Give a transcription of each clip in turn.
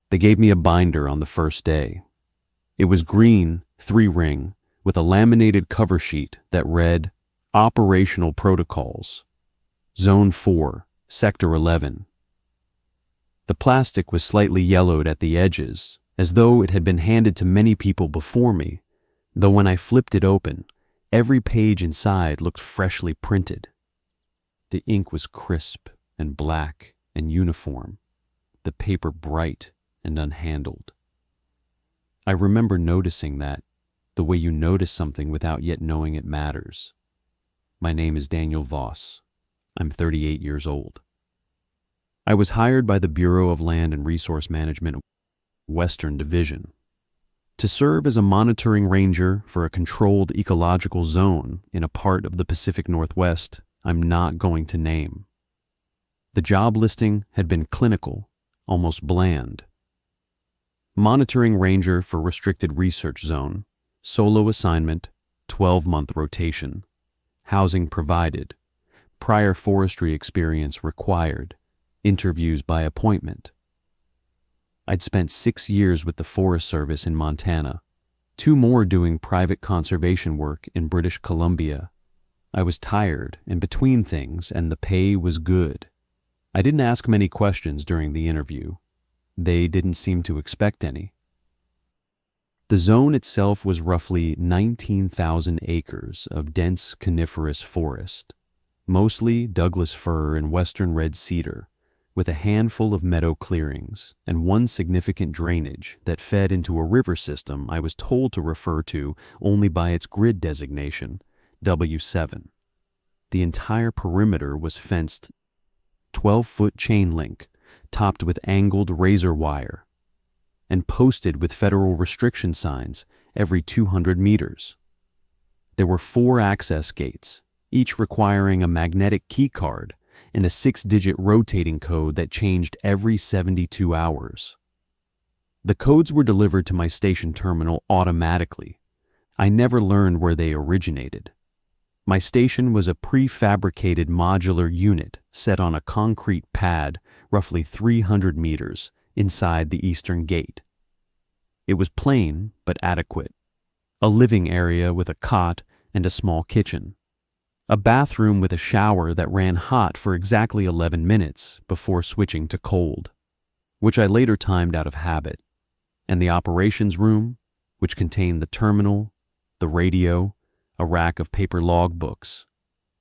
They gave me a binder on the first day. It was green, 3-ring, with a laminated cover sheet that read, Operational Protocols, Zone 4, Sector 11. The plastic was slightly yellowed at the edges, as though it had been handed to many people before me, though when I flipped it open, every page inside looked freshly printed. The ink was crisp and black and uniform, the paper bright and unhandled. I remember noticing that, the way you notice something without yet knowing it matters. My name is Daniel Voss. I'm 38 years old. I was hired by the Bureau of Land and Resource Management, Western Division, to serve as a monitoring ranger for a controlled ecological zone in a part of the Pacific Northwest I'm not going to name. The job listing had been clinical, almost bland. Monitoring ranger for restricted research zone, solo assignment, 12-month rotation, housing provided, prior forestry experience required, interviews by appointment. I'd spent 6 years with the Forest Service in Montana, 2 more doing private conservation work in British Columbia. I was tired and between things, and the pay was good. I didn't ask many questions during the interview. They didn't seem to expect any. The zone itself was roughly 19,000 acres of dense coniferous forest, mostly Douglas fir and western red cedar, with a handful of meadow clearings and one significant drainage that fed into a river system I was told to refer to only by its grid designation, W7. The entire perimeter was fenced 12-foot chain link, topped with angled razor wire, and posted with federal restriction signs every 200 meters. There were 4 access gates, each requiring a magnetic key card and a 6-digit rotating code that changed every 72 hours. The codes were delivered to my station terminal automatically. I never learned where they originated. My station was a prefabricated modular unit set on a concrete pad roughly 300 meters inside the eastern gate. It was plain but adequate. A living area with a cot and a small kitchen. A bathroom with a shower that ran hot for exactly 11 minutes before switching to cold, which I later timed out of habit, and the operations room, which contained the terminal, the radio, a rack of paper logbooks,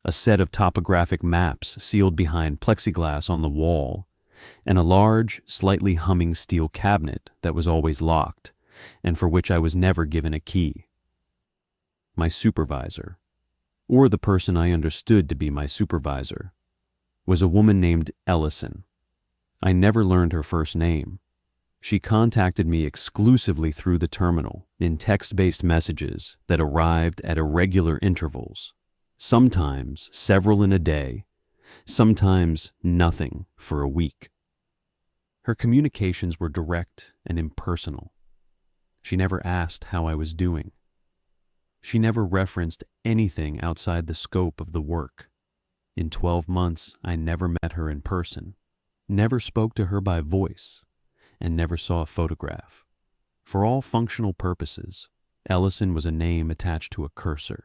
a set of topographic maps sealed behind plexiglass on the wall, and a large, slightly humming steel cabinet that was always locked, and for which I was never given a key. My supervisor, or the person I understood to be my supervisor, was a woman named Ellison. I never learned her first name. She contacted me exclusively through the terminal in text-based messages that arrived at irregular intervals, sometimes several in a day, sometimes nothing for a week. Her communications were direct and impersonal. She never asked how I was doing. She never referenced anything outside the scope of the work. In 12 months, I never met her in person, never spoke to her by voice, and never saw a photograph. For all functional purposes, Ellison was a name attached to a cursor.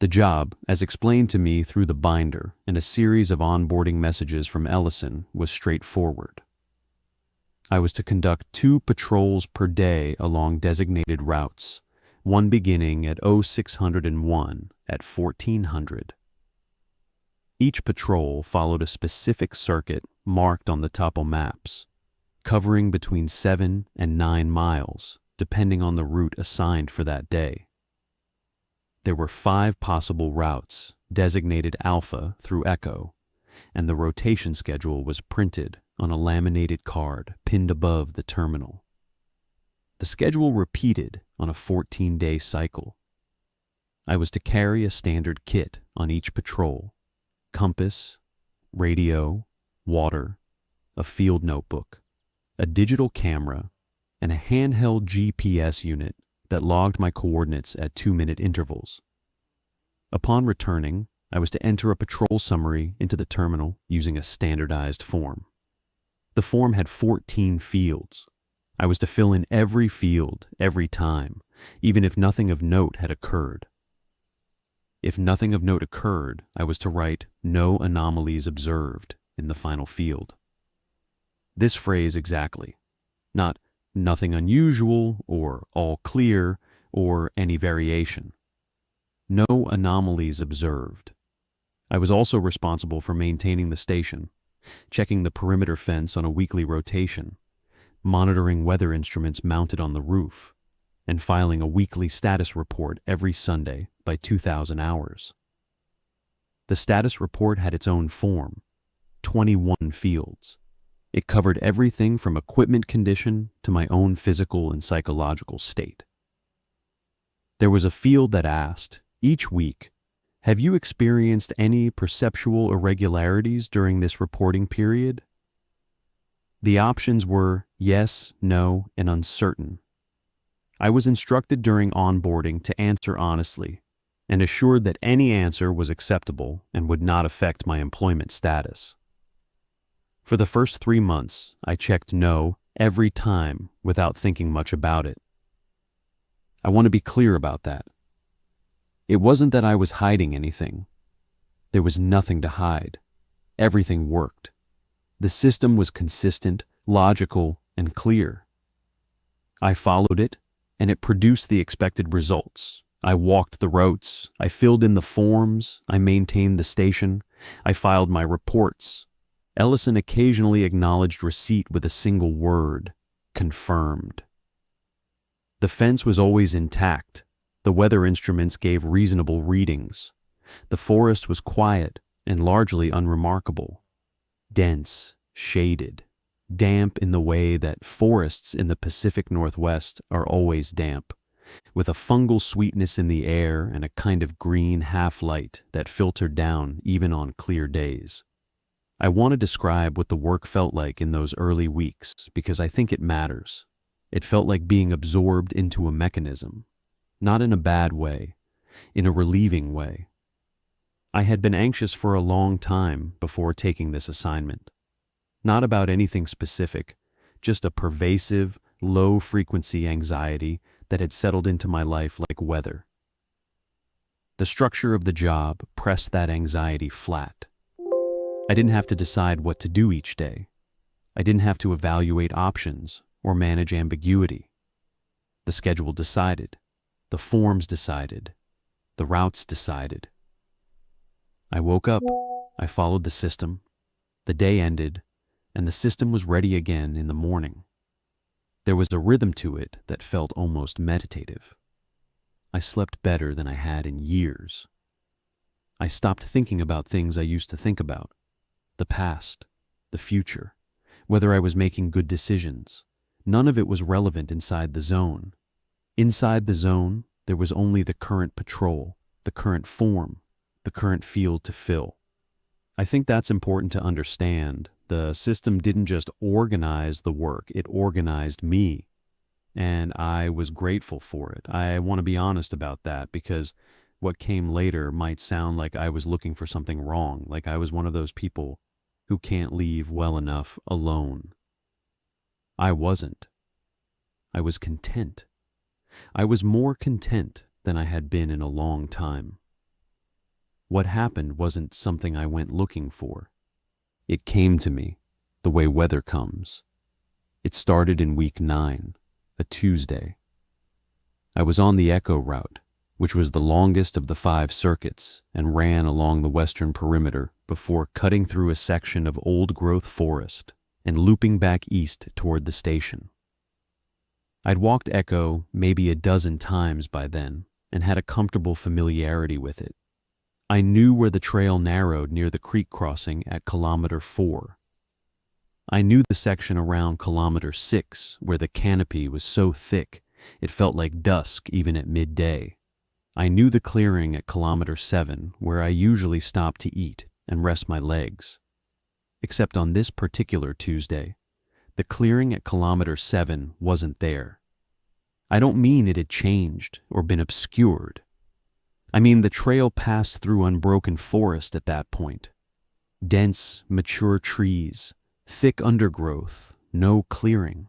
The job, as explained to me through the binder and a series of onboarding messages from Ellison, was straightforward. I was to conduct 2 patrols per day along designated routes, one beginning at 0601 at 1400. Each patrol followed a specific circuit marked on the topo maps, covering between 7 and 9 miles, depending on the route assigned for that day. There were 5 possible routes, designated Alpha through Echo, and the rotation schedule was printed on a laminated card pinned above the terminal. The schedule repeated on a 14-day cycle. I was to carry a standard kit on each patrol: compass, radio, water, a field notebook, a digital camera, and a handheld GPS unit that logged my coordinates at 2-minute intervals. Upon returning, I was to enter a patrol summary into the terminal using a standardized form. The form had 14 fields. I was to fill in every field, every time, even if nothing of note had occurred. If nothing of note occurred, I was to write "no anomalies observed" in the final field. This phrase exactly, not "nothing unusual" or "all clear" or any variation. No anomalies observed. I was also responsible for maintaining the station, checking the perimeter fence on a weekly rotation, monitoring weather instruments mounted on the roof, and filing a weekly status report every Sunday by 2,000 hours. The status report had its own form, 21 fields. It covered everything from equipment condition to my own physical and psychological state. There was a field that asked, each week, "Have you experienced any perceptual irregularities during this reporting period?" The options were yes, no, and uncertain. I was instructed during onboarding to answer honestly, and assured that any answer was acceptable and would not affect my employment status. For the first 3 months, I checked no every time without thinking much about it. I want to be clear about that. It wasn't that I was hiding anything. There was nothing to hide. Everything worked. The system was consistent, logical, and clear. I followed it, and it produced the expected results. I walked the routes, I filled in the forms, I maintained the station, I filed my reports. Ellison occasionally acknowledged receipt with a single word: confirmed. The fence was always intact. The weather instruments gave reasonable readings. The forest was quiet and largely unremarkable. Dense, shaded, damp in the way that forests in the Pacific Northwest are always damp, with a fungal sweetness in the air and a kind of green half-light that filtered down even on clear days. I want to describe what the work felt like in those early weeks because I think it matters. It felt like being absorbed into a mechanism, not in a bad way, in a relieving way. I had been anxious for a long time before taking this assignment. Not about anything specific, just a pervasive, low-frequency anxiety that had settled into my life like weather. The structure of the job pressed that anxiety flat. I didn't have to decide what to do each day. I didn't have to evaluate options or manage ambiguity. The schedule decided. The forms decided. The routes decided. I woke up, I followed the system, the day ended, and the system was ready again in the morning. There was a rhythm to it that felt almost meditative. I slept better than I had in years. I stopped thinking about things I used to think about: the past, the future, whether I was making good decisions. None of it was relevant inside the zone. Inside the zone, there was only the current patrol, the current form, the current field to fill. I think that's important to understand. The system didn't just organize the work, it organized me. And I was grateful for it. I want to be honest about that because what came later might sound like I was looking for something wrong, like I was one of those people who can't leave well enough alone. I wasn't. I was content. I was more content than I had been in a long time. What happened wasn't something I went looking for. It came to me, the way weather comes. It started in week 9, a Tuesday. I was on the Echo route, which was the longest of the 5 circuits and ran along the western perimeter before cutting through a section of old-growth forest and looping back east toward the station. I'd walked Echo maybe a dozen times by then and had a comfortable familiarity with it. I knew where the trail narrowed near the creek crossing at kilometer 4. I knew the section around kilometer 6 where the canopy was so thick it felt like dusk even at midday. I knew the clearing at kilometer 7 where I usually stopped to eat and rest my legs. Except on this particular Tuesday, the clearing at kilometer 7 wasn't there. I don't mean it had changed or been obscured. I mean the trail passed through unbroken forest at that point. Dense, mature trees, Thick undergrowth, no clearing.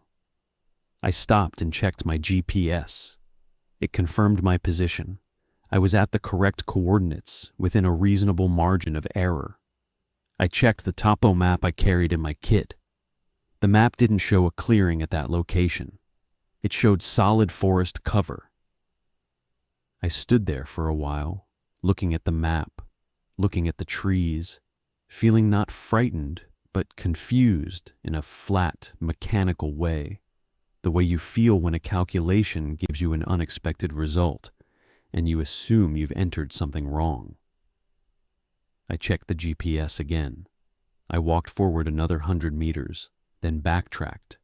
I stopped and checked my GPS. It confirmed my position. I was at the correct coordinates, within a reasonable margin of error. I checked the topo map I carried in my kit. The map didn't show a clearing at that location. It showed solid forest cover. I stood there for a while, looking at the map, looking at the trees, feeling not frightened, but confused in a flat, mechanical way. The way you feel when a calculation gives you an unexpected result, and you assume you've entered something wrong. I checked the GPS again. I walked forward another 100 meters, then backtracked.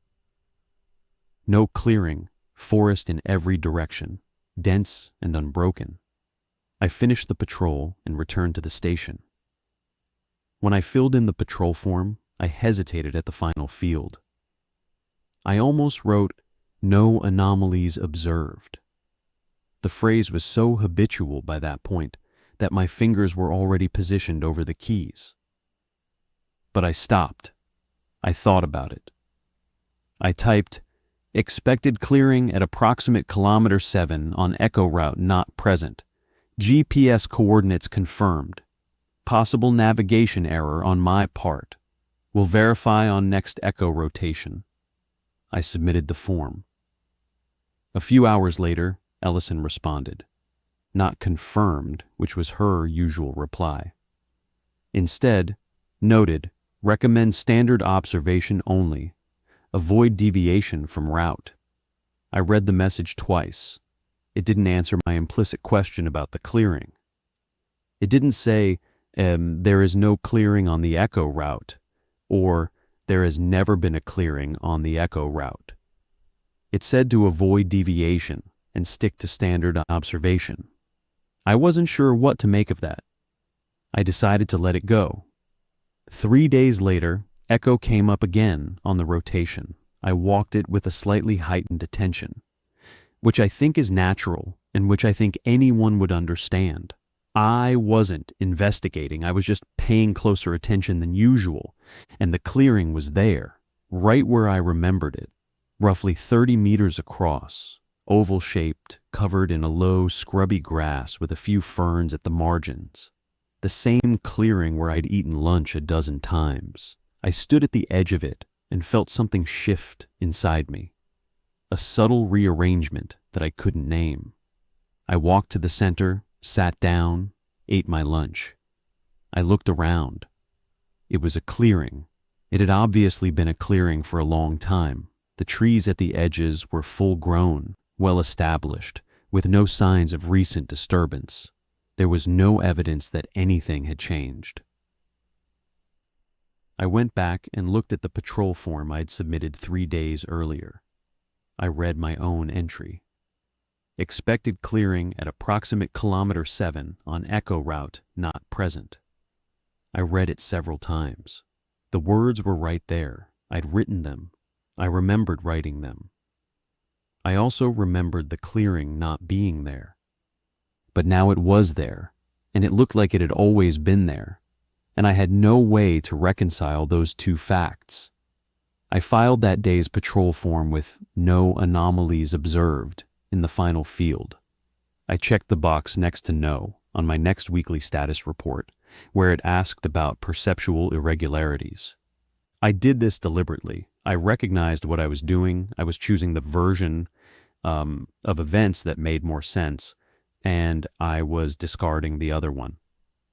No clearing, forest in every direction, dense and unbroken. I finished the patrol and returned to the station. When I filled in the patrol form, I hesitated at the final field. I almost wrote, "No anomalies observed." The phrase was so habitual by that point that my fingers were already positioned over the keys. But I stopped. I thought about it. I typed, "Expected clearing at approximate kilometer 7 on echo route not present. GPS coordinates confirmed. Possible navigation error on my part. Will verify on next echo rotation." I submitted the form. A few hours later, Ellison responded. Not confirmed, which was her usual reply. Instead, noted, recommend standard observation only. Avoid deviation from route. I read the message twice. It didn't answer my implicit question about the clearing. It didn't say, there is no clearing on the echo route, or there has never been a clearing on the echo route. It said to avoid deviation and stick to standard observation. I wasn't sure what to make of that. I decided to let it go. 3 days later, echo came up again on the rotation. I walked it with a slightly heightened attention, which I think is natural and which I think anyone would understand. I wasn't investigating, I was just paying closer attention than usual, and the clearing was there, right where I remembered it, roughly 30 meters across, oval-shaped, covered in a low, scrubby grass with a few ferns at the margins. The same clearing where I'd eaten lunch a dozen times. I stood at the edge of it and felt something shift inside me, a subtle rearrangement that I couldn't name. I walked to the center, sat down, ate my lunch. I looked around. It was a clearing. It had obviously been a clearing for a long time. The trees at the edges were full-grown, well-established, with no signs of recent disturbance. There was no evidence that anything had changed. I went back and looked at the patrol form I'd submitted 3 days earlier. I read my own entry. Expected clearing at approximate kilometer 7 on echo route not present. I read it several times. The words were right there. I'd written them. I remembered writing them. I also remembered the clearing not being there. But now it was there, and it looked like it had always been there, and I had no way to reconcile those two facts. I filed that day's patrol form with "No anomalies observed" in the final field. I checked the box next to "No" on my next weekly status report, where it asked about perceptual irregularities. I did this deliberately. I recognized what I was doing. I was choosing the version of events that made more sense, and I was discarding the other one.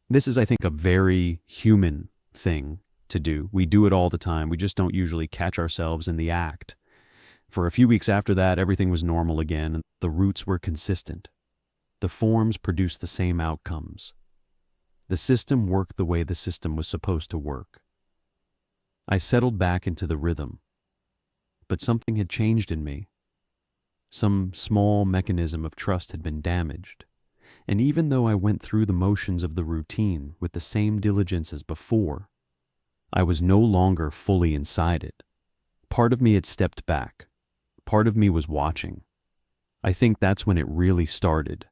This is, I think, a very human thing to do. We do it all the time. We just don't usually catch ourselves in the act. For a few weeks after that, everything was normal again, and the routes were consistent. The forms produced the same outcomes. The system worked the way the system was supposed to work. I settled back into the rhythm, but something had changed in me. Some small mechanism of trust had been damaged, and even though I went through the motions of the routine with the same diligence as before, I was no longer fully inside it. Part of me had stepped back. Part of me was watching. I think that's when it really started.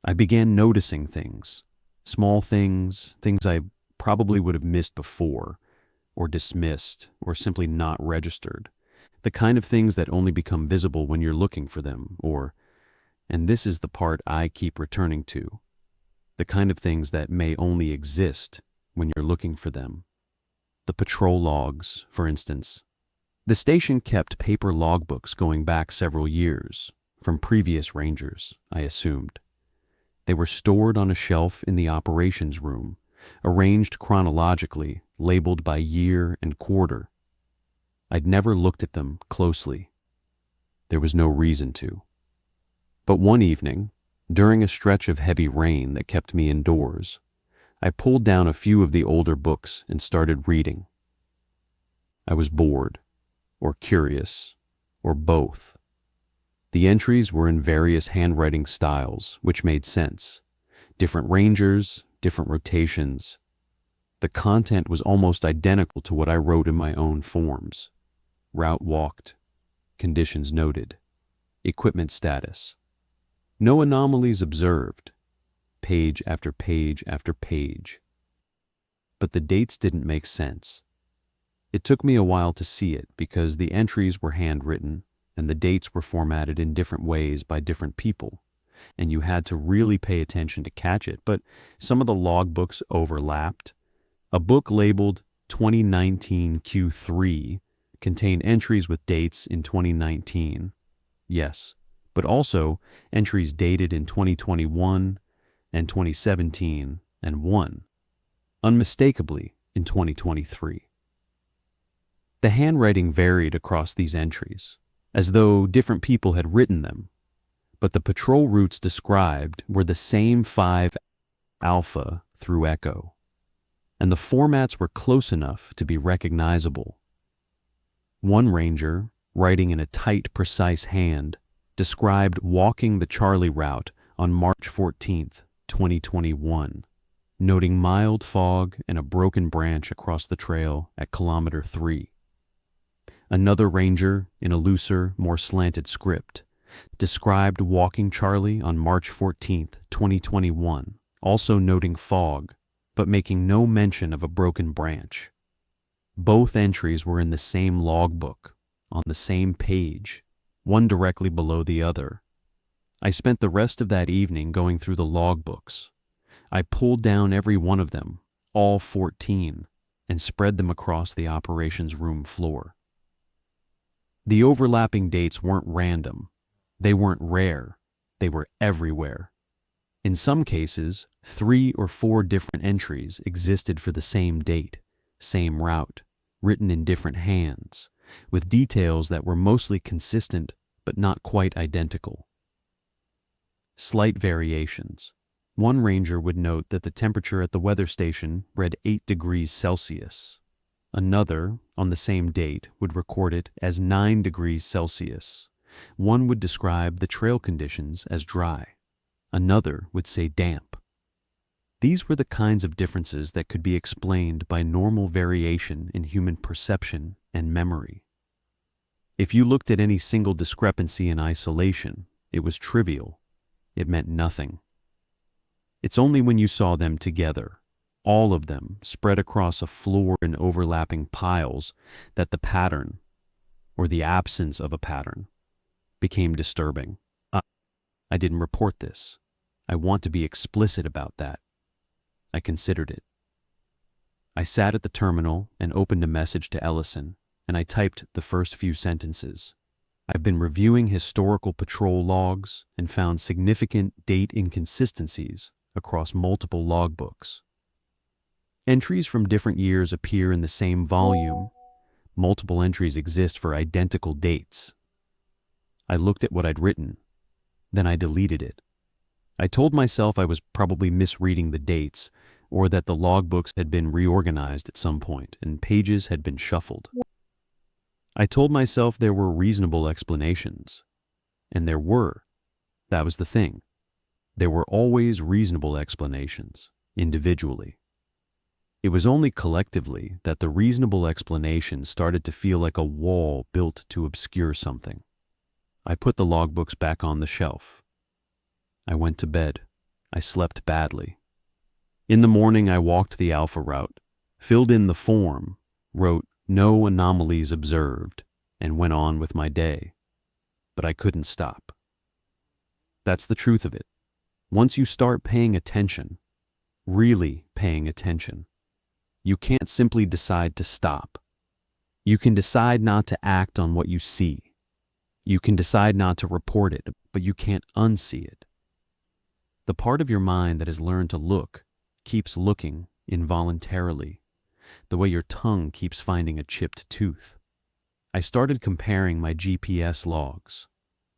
I began noticing things, small things, things I probably would have missed before, or dismissed, or simply not registered. The kind of things that only become visible when you're looking for them, or, and this is the part I keep returning to, the kind of things that may only exist when you're looking for them. The patrol logs, for instance. The station kept paper logbooks going back several years, from previous rangers, I assumed. They were stored on a shelf in the operations room, arranged chronologically, labeled by year and quarter. I'd never looked at them closely. There was no reason to. But one evening, during a stretch of heavy rain that kept me indoors, I pulled down a few of the older books and started reading. I was bored, or curious, or both. The entries were in various handwriting styles, which made sense. Different rangers, different rotations. The content was almost identical to what I wrote in my own forms. Route walked, conditions noted, equipment status. No anomalies observed, page after page after page. But the dates didn't make sense. It took me a while to see it because the entries were handwritten and the dates were formatted in different ways by different people, and you had to really pay attention to catch it, but some of the logbooks overlapped. A book labeled 2019 Q3 contained entries with dates in 2019, yes, but also entries dated in 2021 and 2017 and one, unmistakably in 2023. The handwriting varied across these entries, as though different people had written them, but the patrol routes described were the same 5 Alpha through Echo, and the formats were close enough to be recognizable. One ranger, writing in a tight, precise hand, described walking the Charlie route on March 14th, 2021, noting mild fog and a broken branch across the trail at kilometer 3. Another ranger, in a looser, more slanted script, described walking Charlie on March 14th, 2021, also noting fog, but making no mention of a broken branch. Both entries were in the same logbook, on the same page, one directly below the other. I spent the rest of that evening going through the logbooks. I pulled down every one of them, all 14, and spread them across the operations room floor. The overlapping dates weren't random. They weren't rare. They were everywhere. In some cases, 3 or 4 different entries existed for the same date, same route, written in different hands, with details that were mostly consistent but not quite identical. Slight variations. One ranger would note that the temperature at the weather station read 8 degrees Celsius. Another, on the same date, would record it as 9 degrees Celsius. One would describe the trail conditions as dry. Another would say damp. These were the kinds of differences that could be explained by normal variation in human perception and memory. If you looked at any single discrepancy in isolation, it was trivial. It meant nothing. It's only when you saw them together, all of them spread across a floor in overlapping piles, that the pattern, or the absence of a pattern, became disturbing. I didn't report this. I want to be explicit about that. I considered it. I sat at the terminal and opened a message to Ellison, and I typed the first few sentences. I've been reviewing historical patrol logs and found significant date inconsistencies across multiple logbooks. Entries from different years appear in the same volume. Multiple entries exist for identical dates. I looked at what I'd written. Then I deleted it. I told myself I was probably misreading the dates, or that the logbooks had been reorganized at some point and pages had been shuffled. I told myself there were reasonable explanations. And there were. That was the thing. There were always reasonable explanations, individually. It was only collectively that the reasonable explanation started to feel like a wall built to obscure something. I put the logbooks back on the shelf. I went to bed. I slept badly. In the morning, I walked the Alpha route, filled in the form, wrote "no anomalies observed," and went on with my day. But I couldn't stop. That's the truth of it. Once you start paying attention, really paying attention, you can't simply decide to stop. You can decide not to act on what you see. You can decide not to report it, but you can't unsee it. The part of your mind that has learned to look keeps looking involuntarily, the way your tongue keeps finding a chipped tooth. I started comparing my GPS logs.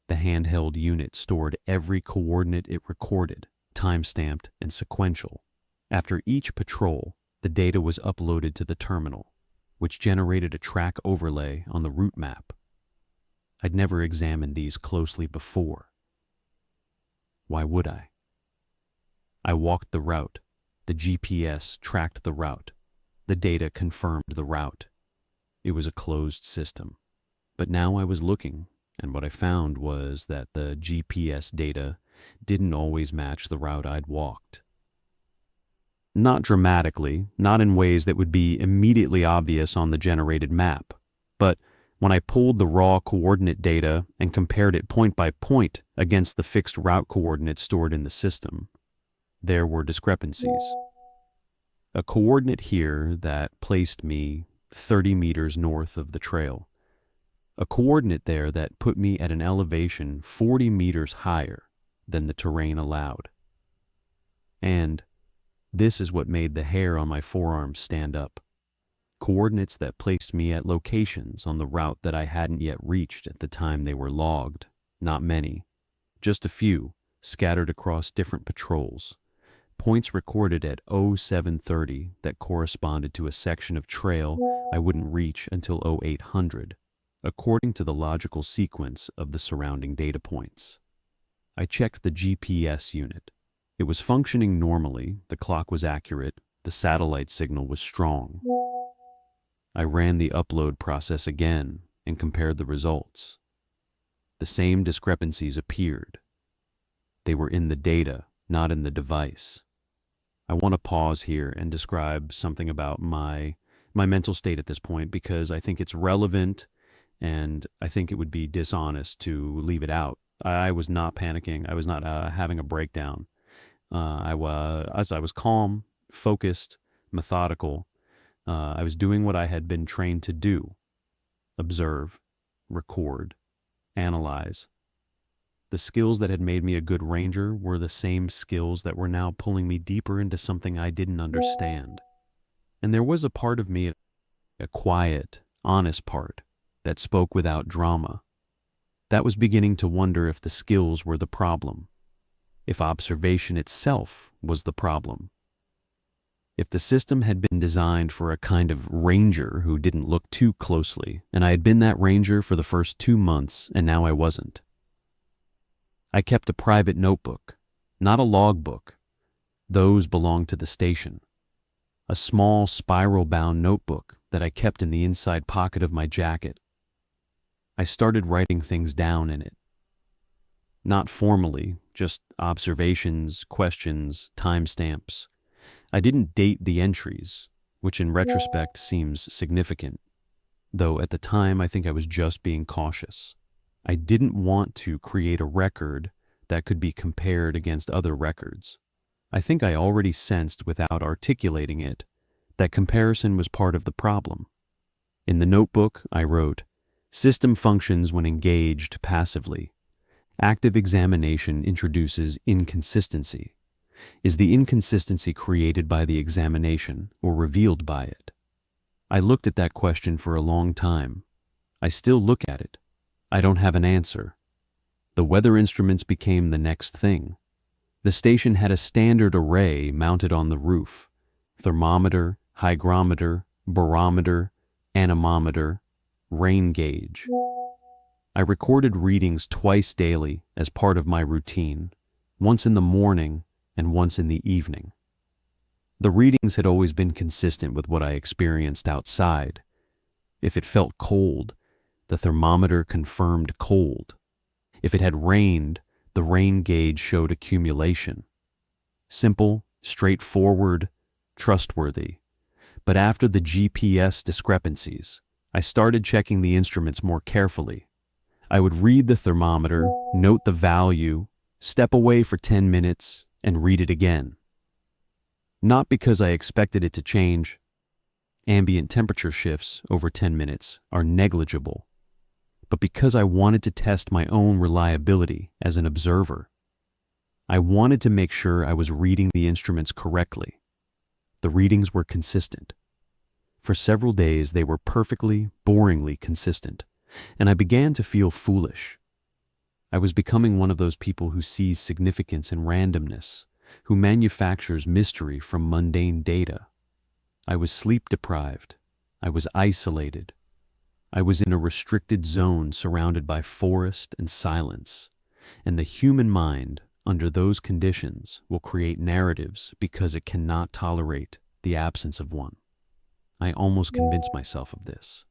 The handheld unit stored every coordinate it recorded, time-stamped and sequential. After each patrol, the data was uploaded to the terminal, which generated a track overlay on the route map. I'd never examined these closely before. Why would I? I walked the route. The GPS tracked the route. The data confirmed the route. It was a closed system. But now I was looking, and what I found was that the GPS data didn't always match the route I'd walked. Not dramatically, not in ways that would be immediately obvious on the generated map, but when I pulled the raw coordinate data and compared it point by point against the fixed route coordinates stored in the system, there were discrepancies. A coordinate here that placed me 30 meters north of the trail. A coordinate there that put me at an elevation 40 meters higher than the terrain allowed. And this is what made the hair on my forearm stand up. Coordinates that placed me at locations on the route that I hadn't yet reached at the time they were logged. Not many, just a few, scattered across different patrols. Points recorded at 0730 that corresponded to a section of trail I wouldn't reach until 0800, according to the logical sequence of the surrounding data points. I checked the GPS unit. It was functioning normally, the clock was accurate, the satellite signal was strong. I ran the upload process again and compared the results. The same discrepancies appeared. They were in the data, not in the device. I want to pause here and describe something about my mental state at this point because I think it's relevant and I think it would be dishonest to leave it out. I was not panicking. I was not having a breakdown. I was calm, focused, methodical. I was doing what I had been trained to do: observe, record, analyze. The skills that had made me a good ranger were the same skills that were now pulling me deeper into something I didn't understand. And there was a part of me, a quiet, honest part, that spoke without drama. That was beginning to wonder if the skills were the problem, if observation itself was the problem. If the system had been designed for a kind of ranger who didn't look too closely, and I had been that ranger for the first 2 months, and now I wasn't. I kept a private notebook, not a logbook. Those belonged to the station. A small spiral-bound notebook that I kept in the inside pocket of my jacket. I started writing things down in it. Not formally, just observations, questions, timestamps. I didn't date the entries, which in retrospect seems significant, though at the time I think I was just being cautious. I didn't want to create a record that could be compared against other records. I think I already sensed without articulating it that comparison was part of the problem. In the notebook, I wrote, "System functions when engaged passively. Active examination introduces inconsistency. Is the inconsistency created by the examination or revealed by it?" I looked at that question for a long time. I still look at it. I don't have an answer. The weather instruments became the next thing. The station had a standard array mounted on the roof: thermometer, hygrometer, barometer, anemometer, rain gauge. I recorded readings twice daily as part of my routine, once in the morning and once in the evening. The readings had always been consistent with what I experienced outside. If it felt cold, the thermometer confirmed cold. If it had rained, the rain gauge showed accumulation. Simple, straightforward, trustworthy. But after the GPS discrepancies, I started checking the instruments more carefully. I would read the thermometer, note the value, step away for 10 minutes, and read it again. Not because I expected it to change. Ambient temperature shifts over 10 minutes are negligible, but because I wanted to test my own reliability as an observer. I wanted to make sure I was reading the instruments correctly. The readings were consistent. For several days, they were perfectly, boringly consistent, and I began to feel foolish. I was becoming one of those people who sees significance in randomness, who manufactures mystery from mundane data. I was sleep-deprived. I was isolated. I was in a restricted zone surrounded by forest and silence, and the human mind, under those conditions, will create narratives because it cannot tolerate the absence of one. I almost convinced myself of this.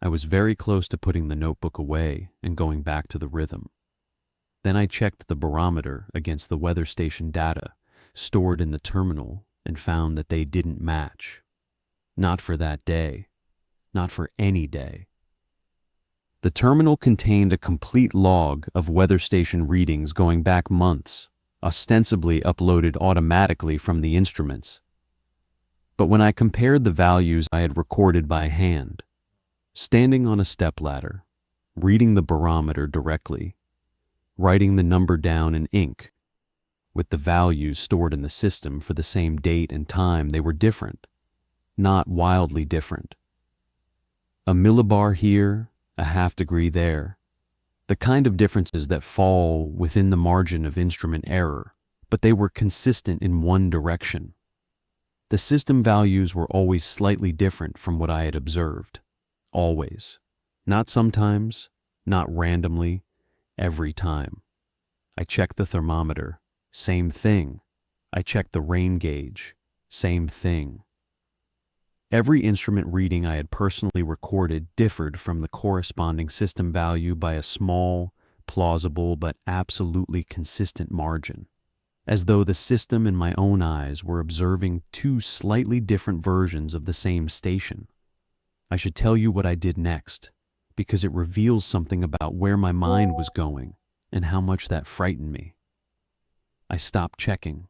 I was very close to putting the notebook away and going back to the rhythm. Then I checked the barometer against the weather station data stored in the terminal and found that they didn't match. Not for that day. Not for any day. The terminal contained a complete log of weather station readings going back months, ostensibly uploaded automatically from the instruments. But when I compared the values I had recorded by hand, standing on a stepladder, reading the barometer directly, writing the number down in ink, with the values stored in the system for the same date and time, they were different, not wildly different. A millibar here, a half degree there, the kind of differences that fall within the margin of instrument error, but they were consistent in one direction. The system values were always slightly different from what I had observed. Always. Not sometimes, not randomly, every time. I checked the thermometer, same thing. I checked the rain gauge, same thing. Every instrument reading I had personally recorded differed from the corresponding system value by a small, plausible, but absolutely consistent margin, as though the system and my own eyes were observing two slightly different versions of the same station. I should tell you what I did next, because it reveals something about where my mind was going and how much that frightened me. I stopped checking.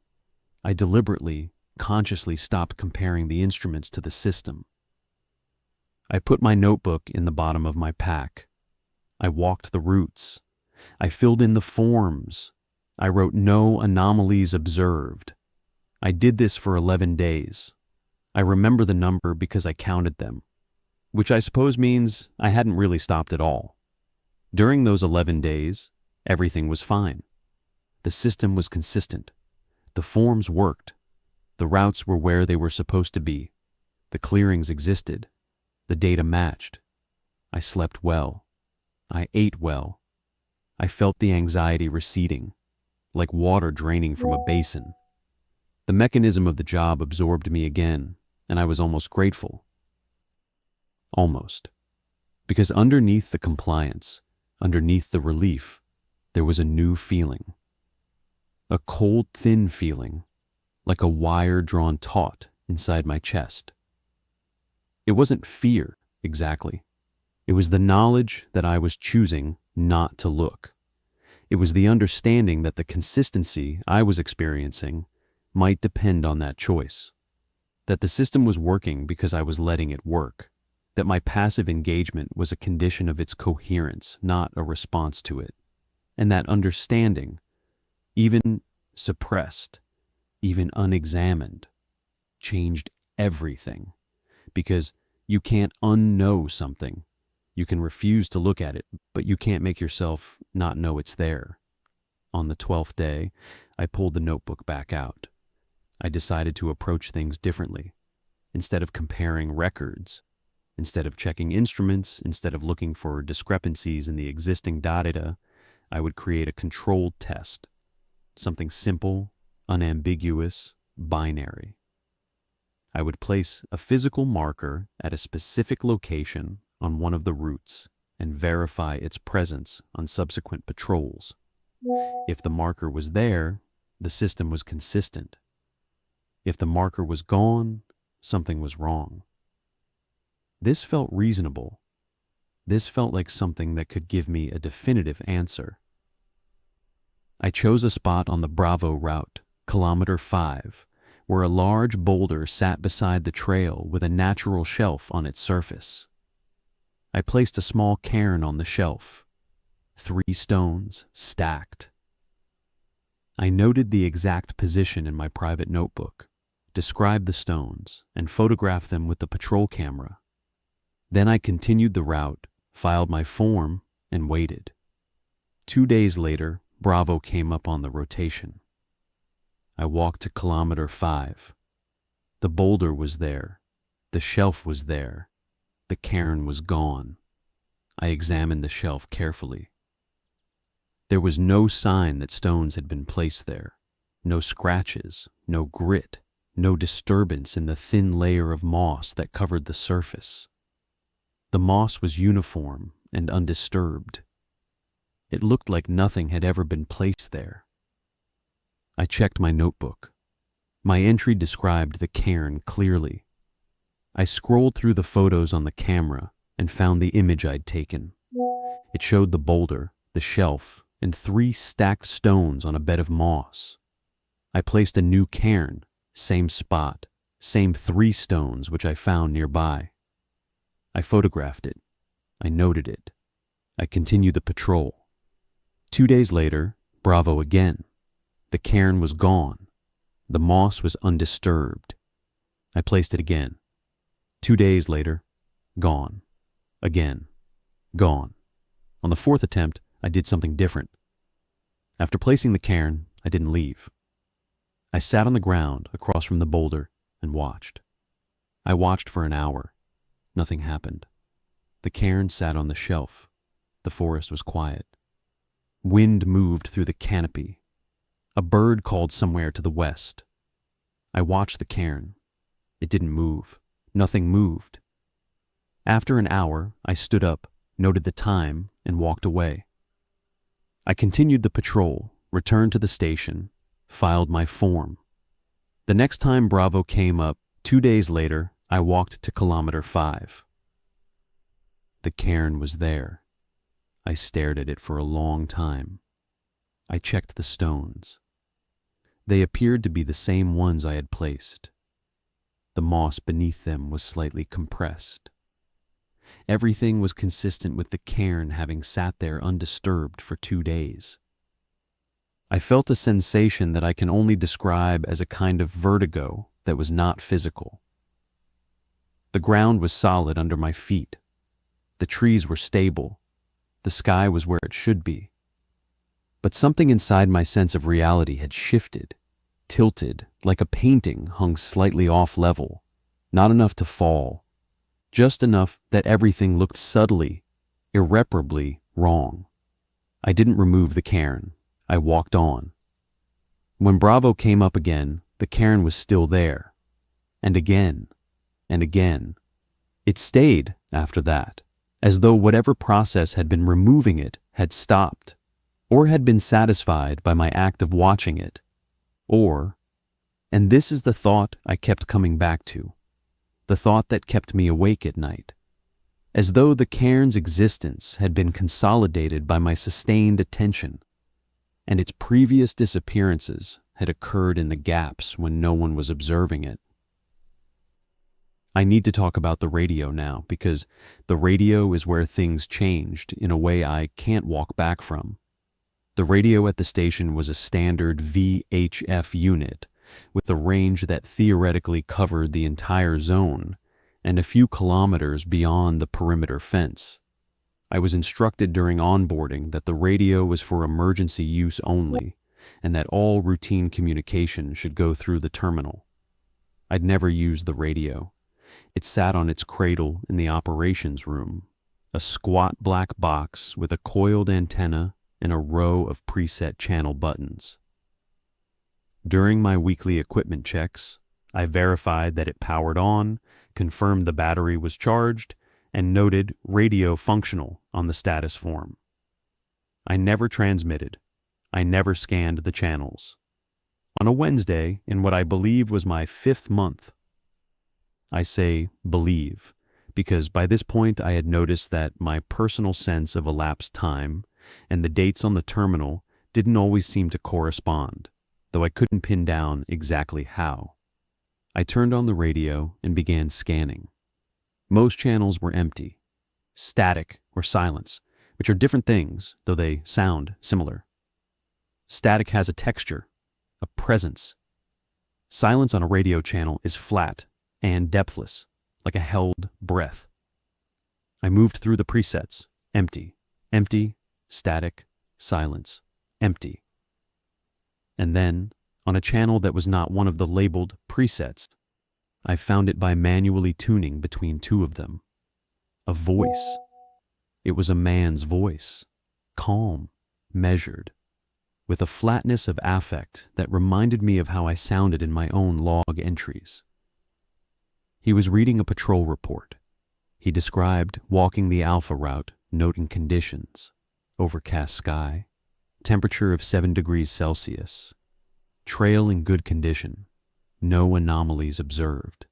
I deliberately, consciously stopped comparing the instruments to the system. I put my notebook in the bottom of my pack. I walked the routes. I filled in the forms. I wrote no anomalies observed. I did this for 11 days. I remember the number because I counted them, which I suppose means I hadn't really stopped at all. During those 11 days, everything was fine. The system was consistent. The forms worked. The routes were where they were supposed to be. The clearings existed. The data matched. I slept well. I ate well. I felt the anxiety receding, like water draining from a basin. The mechanism of the job absorbed me again, and I was almost grateful. Almost. Because underneath the compliance, underneath the relief, there was a new feeling. A cold, thin feeling, like a wire drawn taut inside my chest. It wasn't fear, exactly. It was the knowledge that I was choosing not to look. It was the understanding that the consistency I was experiencing might depend on that choice. That the system was working because I was letting it work. That my passive engagement was a condition of its coherence, not a response to it. And that understanding, even suppressed, even unexamined, changed everything. Because you can't unknow something. You can refuse to look at it, but you can't make yourself not know it's there. On the 12th day, I pulled the notebook back out. I decided to approach things differently. Instead of comparing records, instead of checking instruments, instead of looking for discrepancies in the existing data, I would create a controlled test. Something simple, unambiguous, binary. I would place a physical marker at a specific location on one of the routes and verify its presence on subsequent patrols. If the marker was there, the system was consistent. If the marker was gone, something was wrong. This felt reasonable. This felt like something that could give me a definitive answer. I chose a spot on the Bravo route, kilometer 5, where a large boulder sat beside the trail with a natural shelf on its surface. I placed a small cairn on the shelf, 3 stones stacked. I noted the exact position in my private notebook, described the stones, and photographed them with the patrol camera. Then I continued the route, filed my form, and waited. 2 days later, Bravo came up on the rotation. I walked to kilometer 5. The boulder was there. The shelf was there. The cairn was gone. I examined the shelf carefully. There was no sign that stones had been placed there. No scratches, no grit, no disturbance in the thin layer of moss that covered the surface. The moss was uniform and undisturbed. It looked like nothing had ever been placed there. I checked my notebook. My entry described the cairn clearly. I scrolled through the photos on the camera and found the image I'd taken. It showed the boulder, the shelf, and 3 stacked stones on a bed of moss. I placed a new cairn, same spot, same 3 stones which I found nearby. I photographed it. I noted it. I continued the patrol. 2 days later, Bravo again. The cairn was gone. The moss was undisturbed. I placed it again. 2 days later, gone. Again, gone. On the 4th attempt, I did something different. After placing the cairn, I didn't leave. I sat on the ground across from the boulder and watched. I watched for an hour. Nothing happened. The cairn sat on the shelf. The forest was quiet. Wind moved through the canopy. A bird called somewhere to the west. I watched the cairn. It didn't move. Nothing moved. After an hour, I stood up, noted the time, and walked away. I continued the patrol, returned to the station, filed my form. The next time Bravo came up, 2 days later, I walked to kilometer 5. The cairn was there. I stared at it for a long time. I checked the stones. They appeared to be the same ones I had placed. The moss beneath them was slightly compressed. Everything was consistent with the cairn having sat there undisturbed for 2 days. I felt a sensation that I can only describe as a kind of vertigo that was not physical. The ground was solid under my feet. The trees were stable. The sky was where it should be. But something inside my sense of reality had shifted, tilted, like a painting hung slightly off level, not enough to fall, just enough that everything looked subtly, irreparably wrong. I didn't remove the cairn. I walked on. When Bravo came up again, the cairn was still there. And again, and again. It stayed after that, as though whatever process had been removing it had stopped, or had been satisfied by my act of watching it, or, and this is the thought I kept coming back to, the thought that kept me awake at night, as though the cairn's existence had been consolidated by my sustained attention, and its previous disappearances had occurred in the gaps when no one was observing it. I need to talk about the radio now, because the radio is where things changed in a way I can't walk back from. The radio at the station was a standard VHF unit, with a range that theoretically covered the entire zone, and a few kilometers beyond the perimeter fence. I was instructed during onboarding that the radio was for emergency use only, and that all routine communication should go through the terminal. I'd never used the radio. It sat on its cradle in the operations room, a squat black box with a coiled antenna and a row of preset channel buttons. During my weekly equipment checks, I verified that it powered on, confirmed the battery was charged, and noted radio functional on the status form. I never transmitted. I never scanned the channels. On a Wednesday, in what I believe was my 5th month, I say believe, because by this point I had noticed that my personal sense of elapsed time and the dates on the terminal didn't always seem to correspond, though I couldn't pin down exactly how. I turned on the radio and began scanning. Most channels were empty. Static or silence, which are different things, though they sound similar. Static has a texture, a presence. Silence on a radio channel is flat and depthless, like a held breath. I moved through the presets. Empty, empty, static, silence, empty. And then, on a channel that was not one of the labeled presets, I found it by manually tuning between two of them. A voice. It was a man's voice, calm, measured, with a flatness of affect that reminded me of how I sounded in my own log entries. He was reading a patrol report. He described walking the Alpha route, noting conditions: overcast sky, temperature of 7 degrees Celsius, trail in good condition, no anomalies observed.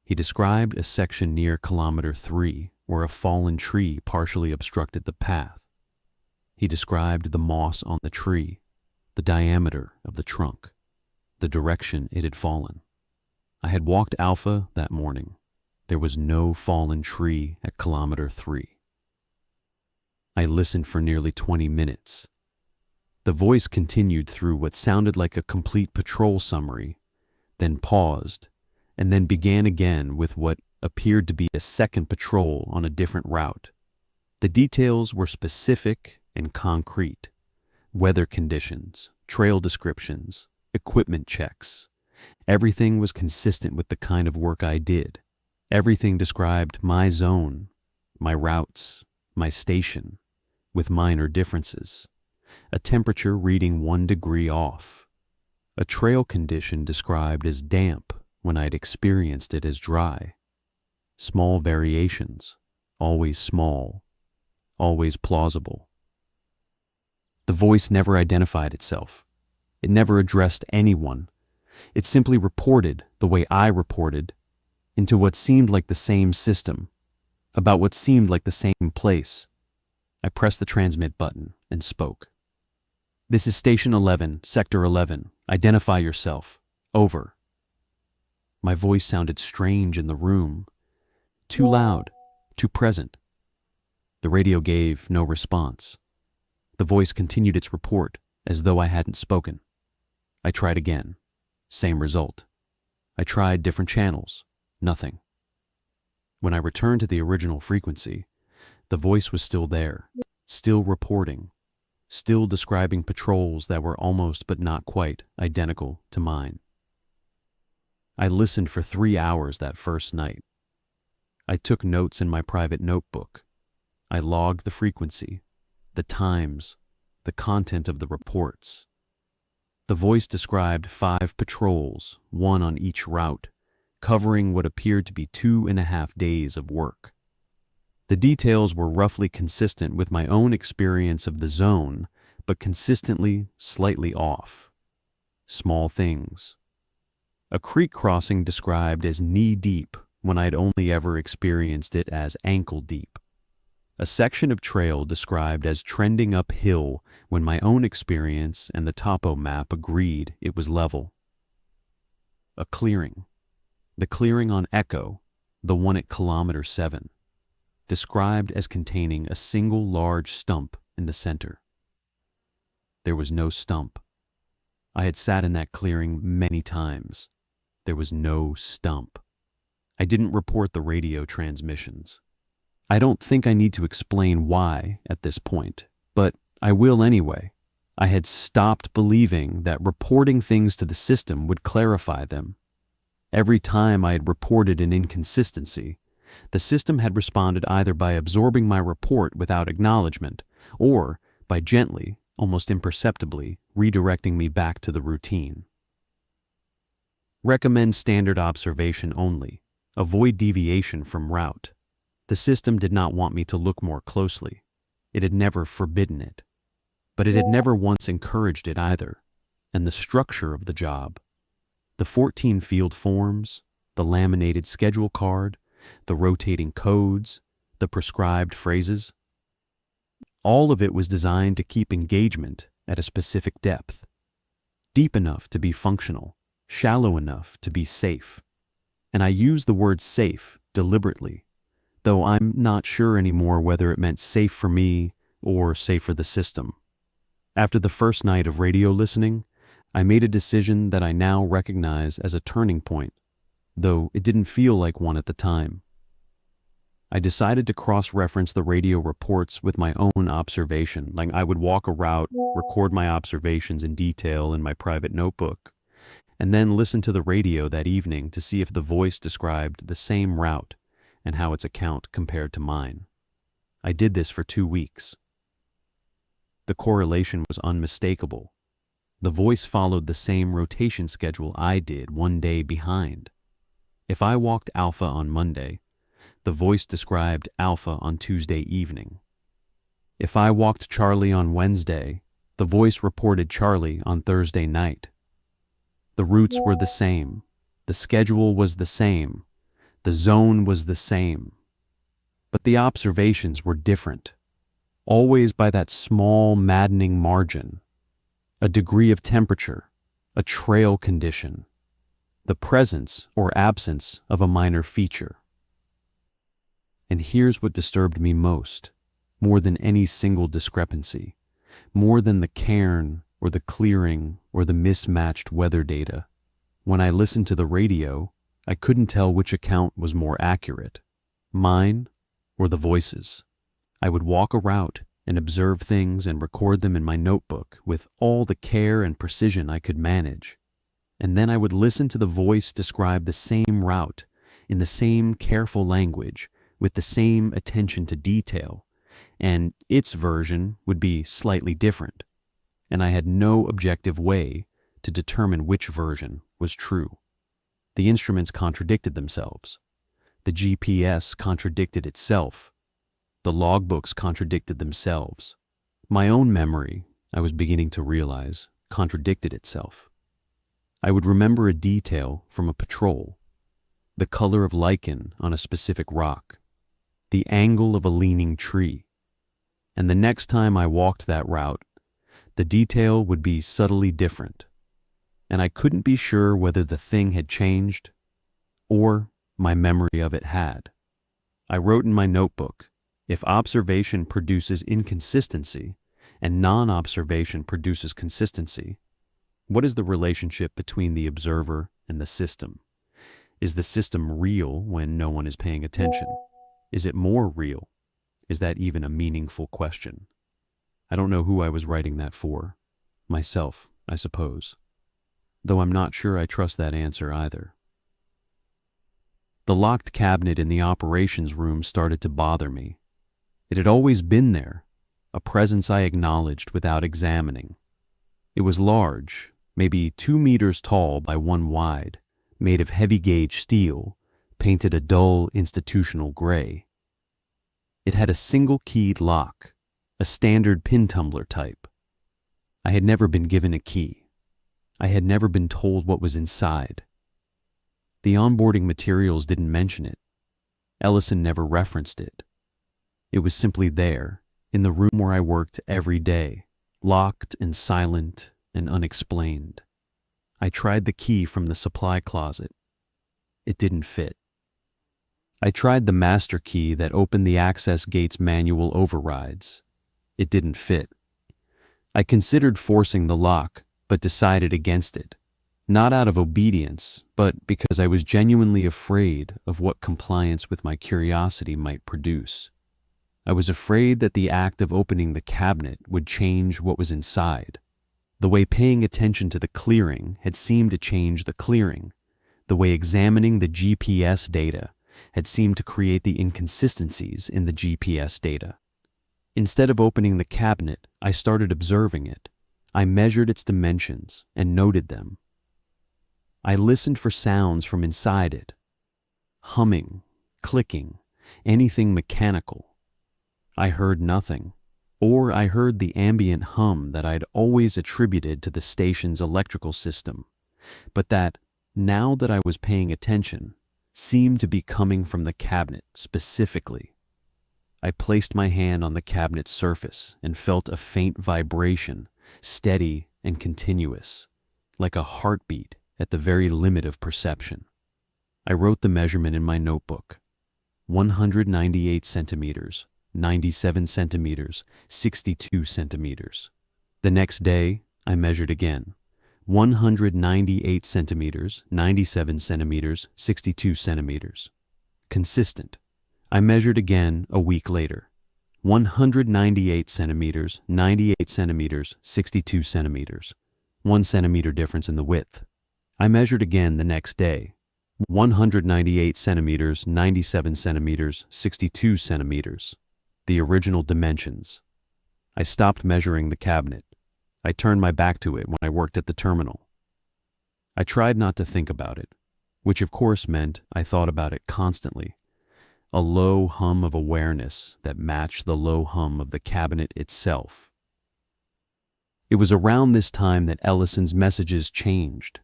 He described a section near kilometer 3 where a fallen tree partially obstructed the path. He described the moss on the tree, the diameter of the trunk, the direction it had fallen. I had walked Alpha that morning. There was no fallen tree at kilometer 3. I listened for nearly 20 minutes. The voice continued through what sounded like a complete patrol summary, then paused, and then began again with what appeared to be a second patrol on a different route. The details were specific and concrete: weather conditions, trail descriptions, equipment checks. Everything was consistent with the kind of work I did. Everything described my zone, my routes, my station, with minor differences. A temperature reading 1 degree off. A trail condition described as damp when I'd experienced it as dry. Small variations, always small, always plausible. The voice never identified itself. It never addressed anyone. It simply reported the way I reported, into what seemed like the same system, about what seemed like the same place. I pressed the transmit button and spoke. "This is Station 11, Sector 11. Identify yourself. Over." My voice sounded strange in the room. Too loud, too present. The radio gave no response. The voice continued its report as though I hadn't spoken. I tried again. Same result. I tried different channels. Nothing. When I returned to the original frequency, the voice was still there, still reporting, still describing patrols that were almost but not quite identical to mine. I listened for 3 hours that first night. I took notes in my private notebook. I logged the frequency, the times, the content of the reports. The voice described 5 patrols, 1 on each route, covering what appeared to be 2.5 days of work. The details were roughly consistent with my own experience of the zone, but consistently slightly off. Small things. A creek crossing described as knee-deep when I'd only ever experienced it as ankle-deep. A section of trail described as trending uphill when my own experience and the topo map agreed it was level. A clearing. The clearing on Echo, the one at kilometer 7, described as containing a single large stump in the center. There was no stump. I had sat in that clearing many times. There was no stump. I didn't report the radio transmissions. I don't think I need to explain why at this point, but I will anyway. I had stopped believing that reporting things to the system would clarify them. Every time I had reported an inconsistency, the system had responded either by absorbing my report without acknowledgement or by gently, almost imperceptibly, redirecting me back to the routine. Recommend standard observation only. Avoid deviation from route. The system did not want me to look more closely. It had never forbidden it. But it had never once encouraged it either. And the structure of the job, the 14 field forms, the laminated schedule card, the rotating codes, the prescribed phrases. All of it was designed to keep engagement at a specific depth, deep enough to be functional, shallow enough to be safe. And I use the word safe deliberately, though I'm not sure anymore whether it meant safe for me or safe for the system. After the first night of radio listening, I made a decision that I now recognize as a turning point, though it didn't feel like one at the time. I decided to cross-reference the radio reports with my own observation. Like, I would walk a route, record my observations in detail in my private notebook, and then listen to the radio that evening to see if the voice described the same route and how its account compared to mine. I did this for 2 weeks. The correlation was unmistakable. The voice followed the same rotation schedule I did, 1 day behind. If I walked Alpha on Monday, the voice described Alpha on Tuesday evening. If I walked Charlie on Wednesday, the voice reported Charlie on Thursday night. The routes were the same, the schedule was the same, the zone was the same. But the observations were different, always by that small, maddening margin. A degree of temperature, a trail condition, the presence or absence of a minor feature. And here's what disturbed me most, more than any single discrepancy, more than the cairn or the clearing or the mismatched weather data. When I listened to the radio, I couldn't tell which account was more accurate, mine or the voices. I would walk a route and observe things and record them in my notebook with all the care and precision I could manage. And then I would listen to the voice describe the same route in the same careful language with the same attention to detail, and its version would be slightly different, and I had no objective way to determine which version was true. The instruments contradicted themselves. The GPS contradicted itself. The logbooks contradicted themselves. My own memory, I was beginning to realize, contradicted itself. I would remember a detail from a patrol, the color of lichen on a specific rock, the angle of a leaning tree, and the next time I walked that route, the detail would be subtly different, and I couldn't be sure whether the thing had changed or my memory of it had. I wrote in my notebook, if observation produces inconsistency and non-observation produces consistency, what is the relationship between the observer and the system? Is the system real when no one is paying attention? Is it more real? Is that even a meaningful question? I don't know who I was writing that for. Myself, I suppose. Though I'm not sure I trust that answer either. The locked cabinet in the operations room started to bother me. It had always been there, a presence I acknowledged without examining. It was large, maybe 2 meters tall by 1 wide, made of heavy-gauge steel, painted a dull institutional gray. It had a single-keyed lock, a standard pin tumbler type. I had never been given a key. I had never been told what was inside. The onboarding materials didn't mention it. Ellison never referenced it. It was simply there, in the room where I worked every day, locked and silent and unexplained. I tried the key from the supply closet. It didn't fit. I tried the master key that opened the access gate's manual overrides. It didn't fit. I considered forcing the lock, but decided against it, not out of obedience, but because I was genuinely afraid of what compliance with my curiosity might produce. I was afraid that the act of opening the cabinet would change what was inside. The way paying attention to the clearing had seemed to change the clearing. The way examining the GPS data had seemed to create the inconsistencies in the GPS data. Instead of opening the cabinet, I started observing it. I measured its dimensions and noted them. I listened for sounds from inside it. Humming, clicking, anything mechanical. I heard nothing, or I heard the ambient hum that I'd always attributed to the station's electrical system, but that, now that I was paying attention, seemed to be coming from the cabinet specifically. I placed my hand on the cabinet's surface and felt a faint vibration, steady and continuous, like a heartbeat at the very limit of perception. I wrote the measurement in my notebook: 198 centimeters, 97 centimeters, 62 centimeters. The next day, I measured again: 198 centimeters, 97 centimeters, 62 centimeters. Consistent. I measured again a week later: 198 centimeters, 98 centimeters, 62 centimeters. 1 centimeter difference in the width. I measured again the next day: 198 centimeters, 97 centimeters, 62 centimeters. The original dimensions. I stopped measuring the cabinet. I turned my back to it when I worked at the terminal. I tried not to think about it, which of course meant I thought about it constantly. A low hum of awareness that matched the low hum of the cabinet itself. It was around this time that Ellison's messages changed.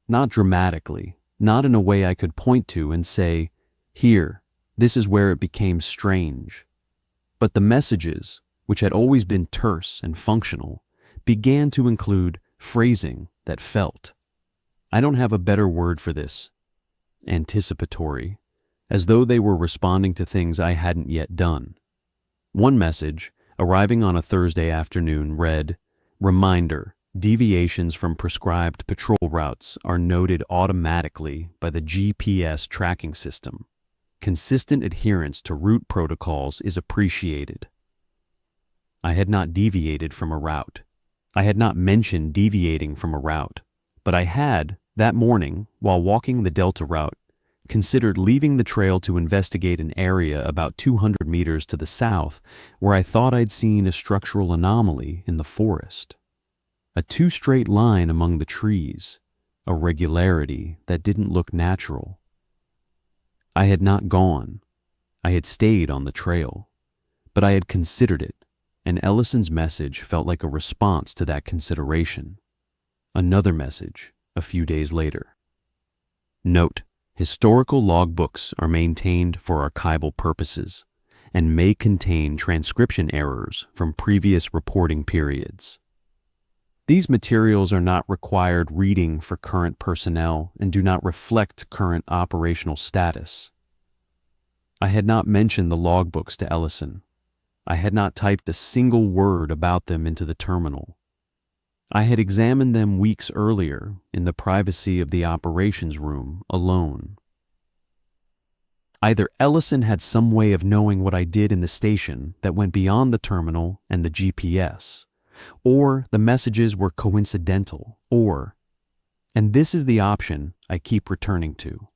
Not dramatically, not in a way I could point to and say, "Here, this is where it became strange." But the messages, which had always been terse and functional, began to include phrasing that felt. I don't have a better word for this. Anticipatory, as though they were responding to things I hadn't yet done. One message, arriving on a Thursday afternoon, read, "Reminder, deviations from prescribed patrol routes are noted automatically by the GPS tracking system. Consistent adherence to route protocols is appreciated." I had not deviated from a route. I had not mentioned deviating from a route, but I had, that morning, while walking the Delta route, considered leaving the trail to investigate an area about 200 meters to the south where I thought I'd seen a structural anomaly in the forest. A two-straight line among the trees, a regularity that didn't look natural. I had not gone. I had stayed on the trail, but I had considered it, and Ellison's message felt like a response to that consideration. Another message, a few days later. Note: historical logbooks are maintained for archival purposes and may contain transcription errors from previous reporting periods. These materials are not required reading for current personnel and do not reflect current operational status. I had not mentioned the logbooks to Ellison. I had not typed a single word about them into the terminal. I had examined them weeks earlier in the privacy of the operations room alone. Either Ellison had some way of knowing what I did in the station that went beyond the terminal and the GPS, or the messages were coincidental, or, and this is the option I keep returning to,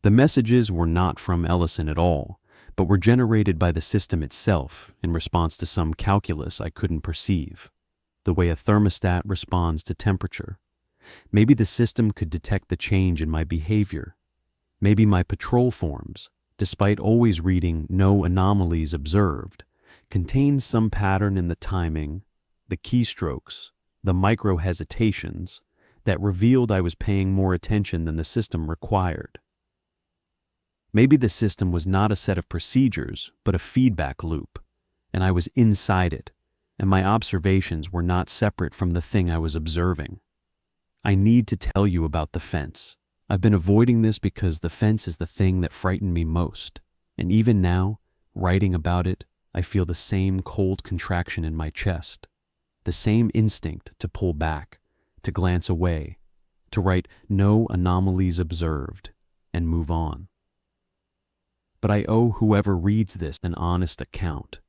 the messages were not from Ellison at all, but were generated by the system itself in response to some calculus I couldn't perceive, the way a thermostat responds to temperature. Maybe the system could detect the change in my behavior. Maybe my patrol forms, despite always reading "no anomalies observed," contained some pattern in the timing, the keystrokes, the micro-hesitations that revealed I was paying more attention than the system required. Maybe the system was not a set of procedures, but a feedback loop, and I was inside it, and my observations were not separate from the thing I was observing. I need to tell you about the fence. I've been avoiding this because the fence is the thing that frightened me most, and even now, writing about it, I feel the same cold contraction in my chest, the same instinct to pull back, to glance away, to write "no anomalies observed," and move on. But I owe whoever reads this an honest account,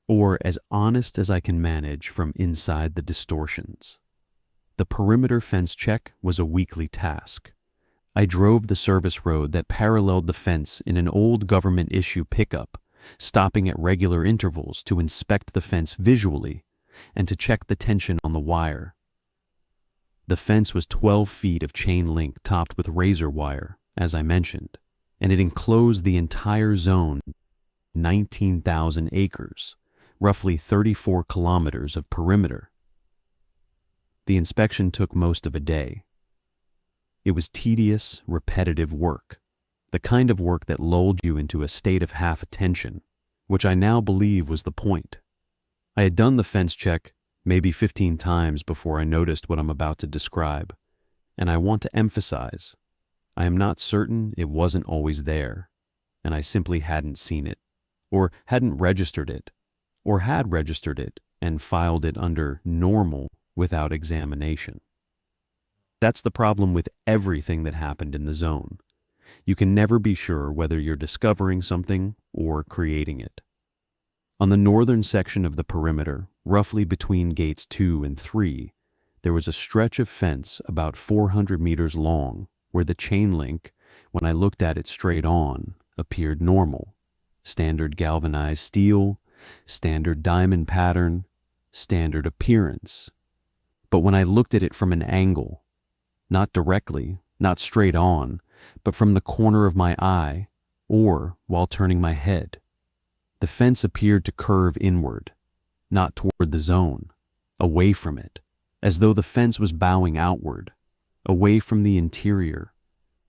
or as honest as I can manage from inside the distortions. The perimeter fence check was a weekly task. I drove the service road that paralleled the fence in an old government issue pickup, stopping at regular intervals to inspect the fence visually and to check the tension on the wire. The fence was 12 feet of chain link topped with razor wire, as I mentioned, and it enclosed the entire zone, 19,000 acres, roughly 34 kilometers of perimeter. The inspection took most of a day. It was tedious, repetitive work. the kind of work that lulled you into a state of half attention, which I now believe was the point. I had done the fence check maybe 15 times before I noticed what I'm about to describe, and I want to emphasize, I am not certain it wasn't always there, and I simply hadn't seen it, or hadn't registered it, or had registered it and filed it under normal without examination. That's the problem with everything that happened in the zone. You can never be sure whether you're discovering something or creating it. On the northern section of the perimeter, roughly between gates 2 and 3, there was a stretch of fence about 400 meters long where the chain link, when I looked at it straight on, appeared normal. Standard galvanized steel, standard diamond pattern, standard appearance. But when I looked at it from an angle, not directly, not straight on, but from the corner of my eye, or while turning my head, the fence appeared to curve inward, not toward the zone, away from it, as though the fence was bowing outward, away from the interior,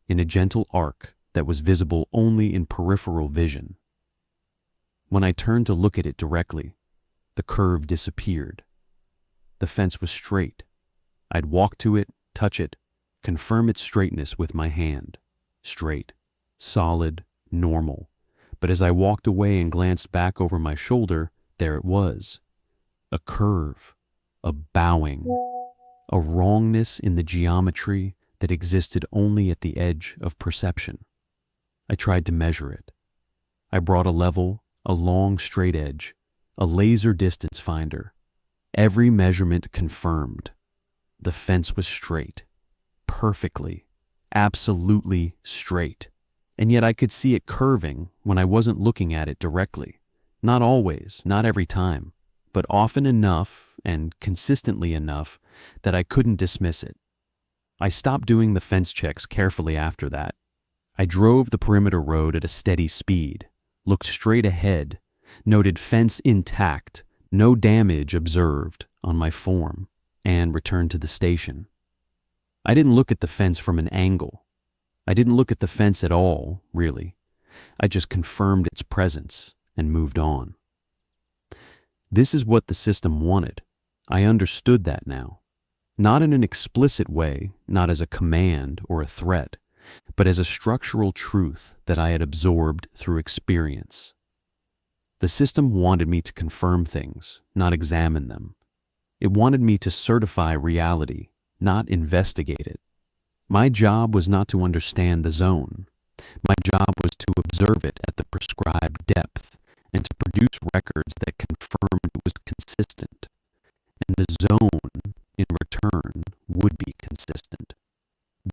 in a gentle arc that was visible only in peripheral vision. When I turned to look at it directly, the curve disappeared. The fence was straight. I'd walk to it, touch it, confirm its straightness with my hand. Straight, solid, normal. But as I walked away and glanced back over my shoulder, there it was. A curve, a bowing, a wrongness in the geometry that existed only at the edge of perception. I tried to measure it. I brought a level, a long straight edge, a laser distance finder. Every measurement confirmed. The fence was straight, perfectly, absolutely straight. And yet I could see it curving when I wasn't looking at it directly. Not always, not every time, but often enough and consistently enough that I couldn't dismiss it. I stopped doing the fence checks carefully after that. I drove the perimeter road at a steady speed, looked straight ahead, noted fence intact, no damage observed on my form, and returned to the station. I didn't look at the fence from an angle. I didn't look at the fence at all, really. I just confirmed its presence and moved on. This is what the system wanted. I understood that now. Not in an explicit way, not as a command or a threat, but as a structural truth that I had absorbed through experience. The system wanted me to confirm things, not examine them. It wanted me to certify reality, not investigate it. My job was not to understand the zone. My job was to observe it at the prescribed depth and to produce records that confirmed it was consistent. And the zone, in return, would be consistent.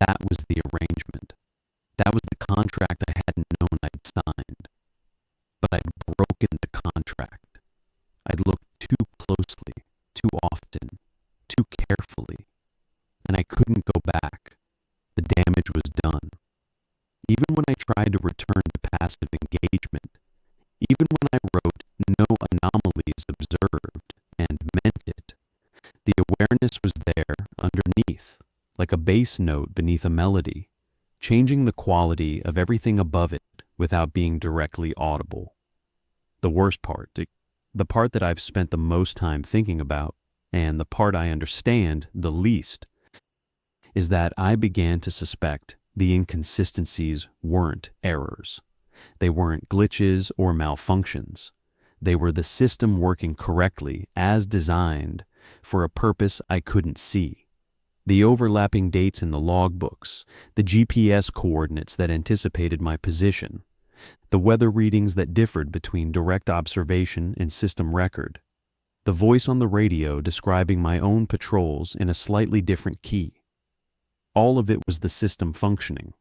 That was the arrangement. That was the contract I hadn't known I'd signed. But I'd broken the contract. I'd looked too closely, too often, too carefully, and I couldn't go back. The damage was done. Even when I tried to return to passive engagement, even when I wrote no anomalies observed and meant it, the awareness was there underneath, like a bass note beneath a melody, changing the quality of everything above it without being directly audible. The worst part, the part that I've spent the most time thinking about, and the part I understand the least, is that I began to suspect the inconsistencies weren't errors. They weren't glitches or malfunctions. They were the system working correctly as designed for a purpose I couldn't see. The overlapping dates in the logbooks, the GPS coordinates that anticipated my position, the weather readings that differed between direct observation and system record, the voice on the radio describing my own patrols in a slightly different key. All of it was the system functioning,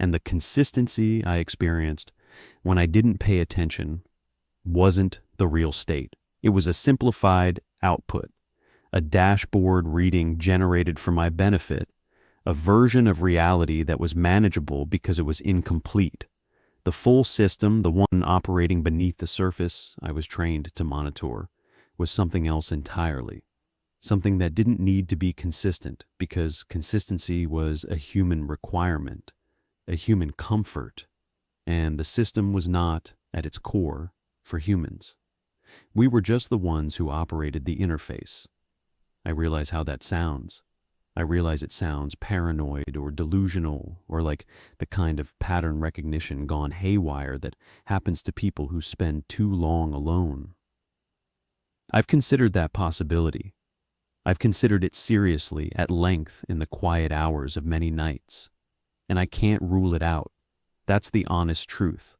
and the consistency I experienced when I didn't pay attention wasn't the real state. It was a simplified output, a dashboard reading generated for my benefit, a version of reality that was manageable because it was incomplete. The full system, the one operating beneath the surface I was trained to monitor, was something else entirely. Something that didn't need to be consistent because consistency was a human requirement, a human comfort, and the system was not, at its core, for humans. We were just the ones who operated the interface. I realize how that sounds. I realize it sounds paranoid or delusional, or like the kind of pattern recognition gone haywire that happens to people who spend too long alone. I've considered that possibility. I've considered it seriously at length in the quiet hours of many nights, and I can't rule it out. That's the honest truth.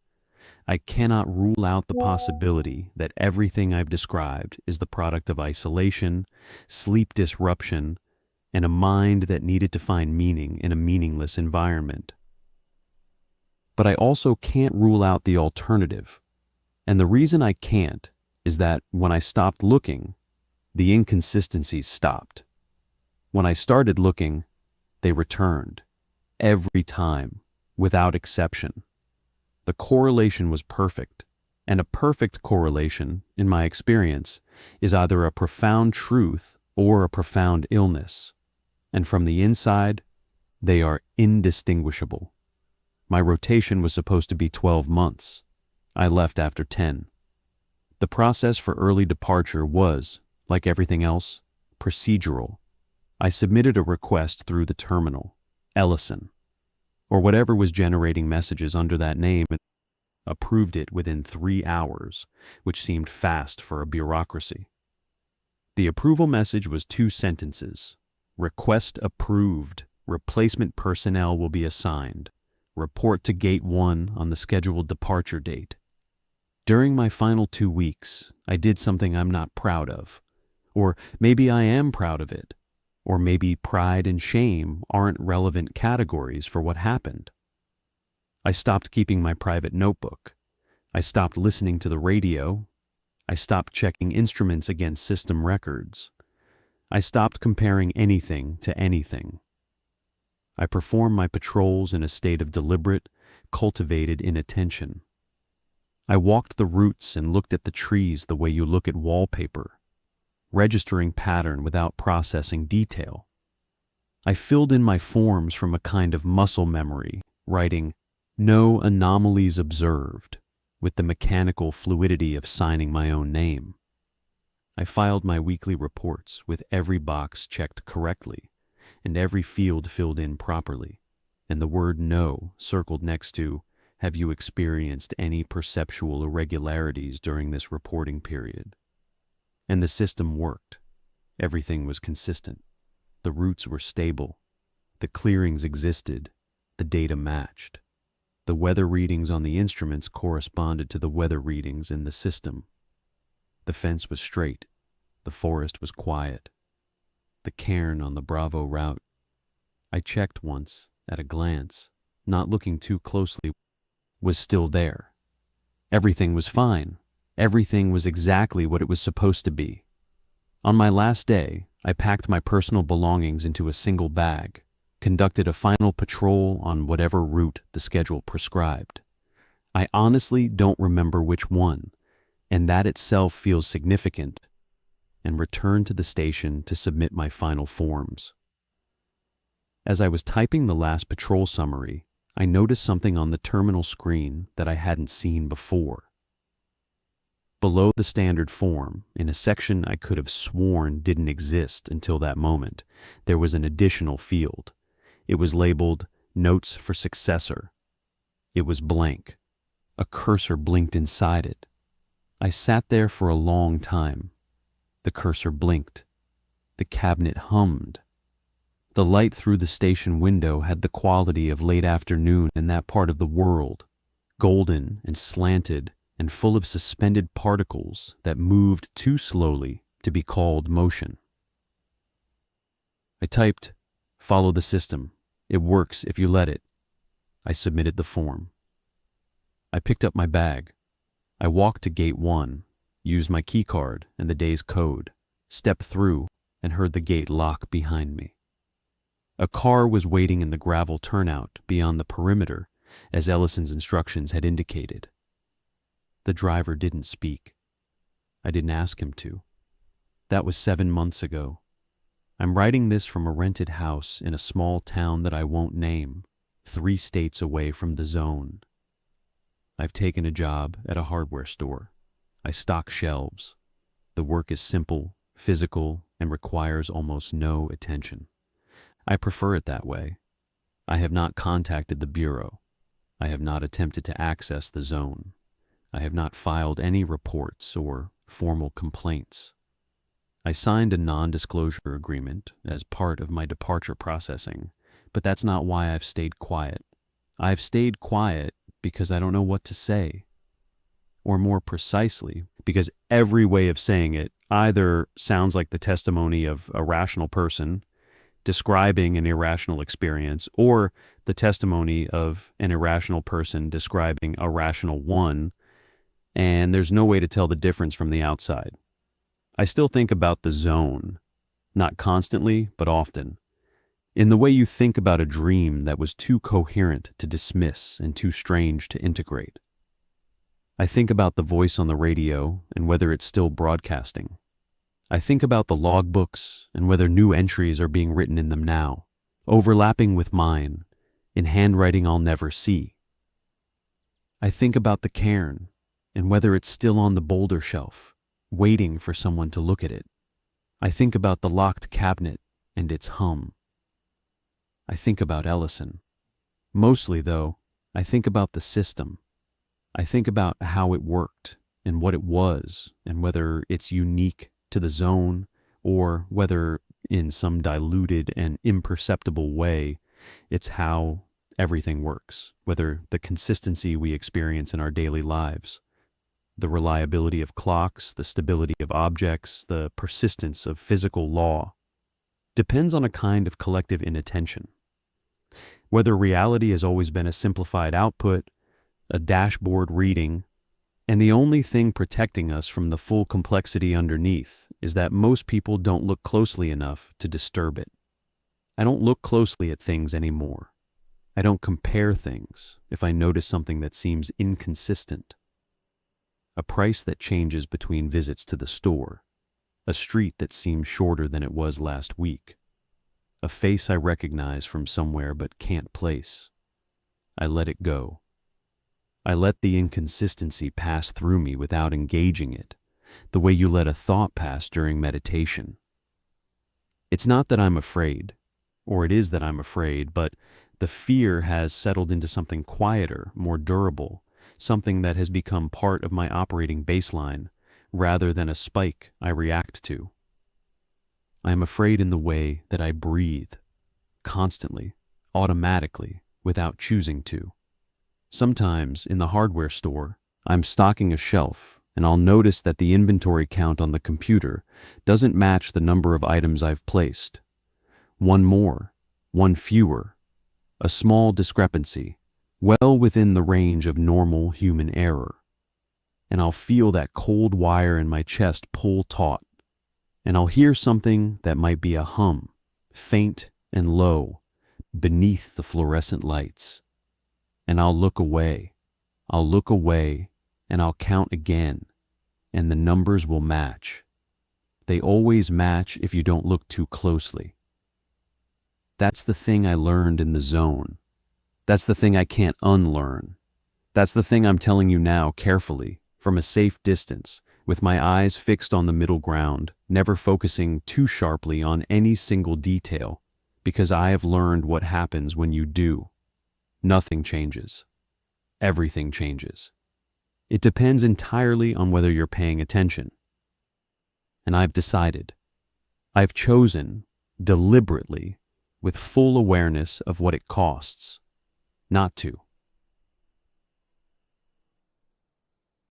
I cannot rule out the possibility that everything I've described is the product of isolation, sleep disruption, and a mind that needed to find meaning in a meaningless environment. But I also can't rule out the alternative, and the reason I can't is that when I stopped looking, the inconsistencies stopped. When I started looking, they returned, every time, without exception. The correlation was perfect, and a perfect correlation, in my experience, is either a profound truth or a profound illness. And from the inside, they are indistinguishable. My rotation was supposed to be 12 months. I left after 10. The process for early departure was, like everything else, procedural. I submitted a request through the terminal, Ellison, or whatever was generating messages under that name, and approved it within 3 hours, which seemed fast for a bureaucracy. The approval message was 2 sentences. Request approved. Replacement personnel will be assigned. Report to Gate 1 on the scheduled departure date. During my final 2 weeks, I did something I'm not proud of. Or maybe I am proud of it. Or maybe pride and shame aren't relevant categories for what happened. I stopped keeping my private notebook. I stopped listening to the radio. I stopped checking instruments against system records. I stopped comparing anything to anything. I performed my patrols in a state of deliberate, cultivated inattention. I walked the routes and looked at the trees the way you look at wallpaper, registering pattern without processing detail. I filled in my forms from a kind of muscle memory, writing, "No anomalies observed," with the mechanical fluidity of signing my own name. I filed my weekly reports with every box checked correctly and every field filled in properly, and the word "no" circled next to, "Have you experienced any perceptual irregularities during this reporting period?" And the system worked. Everything was consistent. The routes were stable. The clearings existed. The data matched. The weather readings on the instruments corresponded to the weather readings in the system. The fence was straight. The forest was quiet. The cairn on the Bravo route. I checked once, at a glance, not looking too closely, was still there. Everything was fine. Everything was exactly what it was supposed to be. On my last day, I packed my personal belongings into a single bag, conducted a final patrol on whatever route the schedule prescribed. I honestly don't remember which one, and that itself feels significant, and returned to the station to submit my final forms. As I was typing the last patrol summary, I noticed something on the terminal screen that I hadn't seen before. Below the standard form, in a section I could have sworn didn't exist until that moment, there was an additional field. It was labeled Notes for Successor. It was blank. A cursor blinked inside it. I sat there for a long time. The cursor blinked. The cabinet hummed. The light through the station window had the quality of late afternoon in that part of the world, golden and slanted and full of suspended particles that moved too slowly to be called motion. I typed, "Follow the system. It works if you let it." I submitted the form. I picked up my bag. I walked to Gate 1, used my keycard and the day's code, stepped through, and heard the gate lock behind me. A car was waiting in the gravel turnout beyond the perimeter, as Ellison's instructions had indicated. The driver didn't speak. I didn't ask him to. That was 7 months ago. I'm writing this from a rented house in a small town that I won't name, 3 states away from the zone. I've taken a job at a hardware store. I stock shelves. The work is simple, physical, and requires almost no attention. I prefer it that way. I have not contacted the bureau. I have not attempted to access the zone. I have not filed any reports or formal complaints. I signed a non-disclosure agreement as part of my departure processing, but that's not why I've stayed quiet. I've stayed quiet because I don't know what to say. Or more precisely, because every way of saying it either sounds like the testimony of a rational person describing an irrational experience, or the testimony of an irrational person describing a rational one, and there's no way to tell the difference from the outside. I still think about the zone, not constantly, but often, in the way you think about a dream that was too coherent to dismiss and too strange to integrate. I think about the voice on the radio and whether it's still broadcasting. I think about the logbooks and whether new entries are being written in them now, overlapping with mine, in handwriting I'll never see. I think about the cairn and whether it's still on the boulder shelf, waiting for someone to look at it. I think about the locked cabinet and its hum. I think about Ellison. Mostly, though, I think about the system. I think about how it worked and what it was and whether it's unique to the zone or whether in some diluted and imperceptible way it's how everything works, whether the consistency we experience in our daily lives, the reliability of clocks, the stability of objects, the persistence of physical law, depends on a kind of collective inattention. Whether reality has always been a simplified output, a dashboard reading, and the only thing protecting us from the full complexity underneath is that most people don't look closely enough to disturb it. I don't look closely at things anymore. I don't compare things if I notice something that seems inconsistent. A price that changes between visits to the store, a street that seems shorter than it was last week, a face I recognize from somewhere but can't place. I let it go. I let the inconsistency pass through me without engaging it, the way you let a thought pass during meditation. It's not that I'm afraid, or it is that I'm afraid, but the fear has settled into something quieter, more durable, something that has become part of my operating baseline, rather than a spike I react to. I am afraid in the way that I breathe, constantly, automatically, without choosing to. Sometimes, in the hardware store, I'm stocking a shelf, and I'll notice that the inventory count on the computer doesn't match the number of items I've placed. One more, one fewer, a small discrepancy, well within the range of normal human error. And I'll feel that cold wire in my chest pull taut, and I'll hear something that might be a hum, faint and low, beneath the fluorescent lights. And I'll look away, and I'll count again, and the numbers will match. They always match if you don't look too closely. That's the thing I learned in the zone. That's the thing I can't unlearn. That's the thing I'm telling you now carefully, from a safe distance, with my eyes fixed on the middle ground, never focusing too sharply on any single detail, because I have learned what happens when you do. Nothing changes. Everything changes. It depends entirely on whether you're paying attention. And I've decided. I've chosen, deliberately, with full awareness of what it costs, not to.